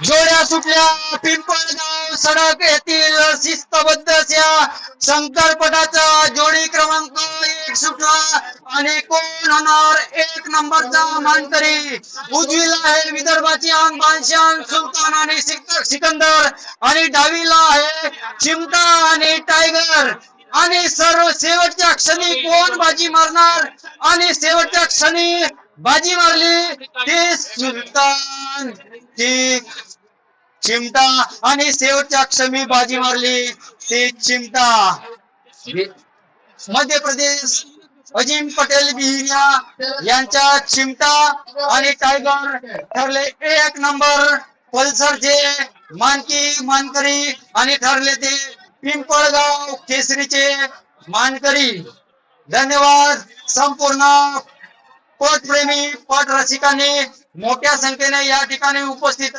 जोड्या सुटल्या पिंपळगाव सडक येथील शिस्तबद्ध अशा शंकरपटाचा जोडी क्रमांक 1 सुटला आणि कोण होणार 1 नंबरचा मानकरी. उजवीला आहे विदर्भाची आन बादशाह सुलतान आणि सिकंदर आणि डावीला आहे चिमटा आणि टायगर. आणि सर्व शेवटच्या क्षणी कोण बाजी मारणार आणि शेवटच्या क्षणी बाजी मारली ती सुलतान ती चिमटा आणि शेवटच्या क्षणी बाजी मारली ती चिमटा. मध्य प्रदेश अजिम पटेल बिहिरिया यांच्या चिमटा आणि टायगर ठरले 1 नंबर पल्सरचे मानकरी आणि ठरले ते पिंपळगाव केसरीचे मानकरी. धन्यवाद. संपूर्ण पटप्रेमी पट रसिकांनी मोठ्या संख्येने या ठिकाणी उपस्थित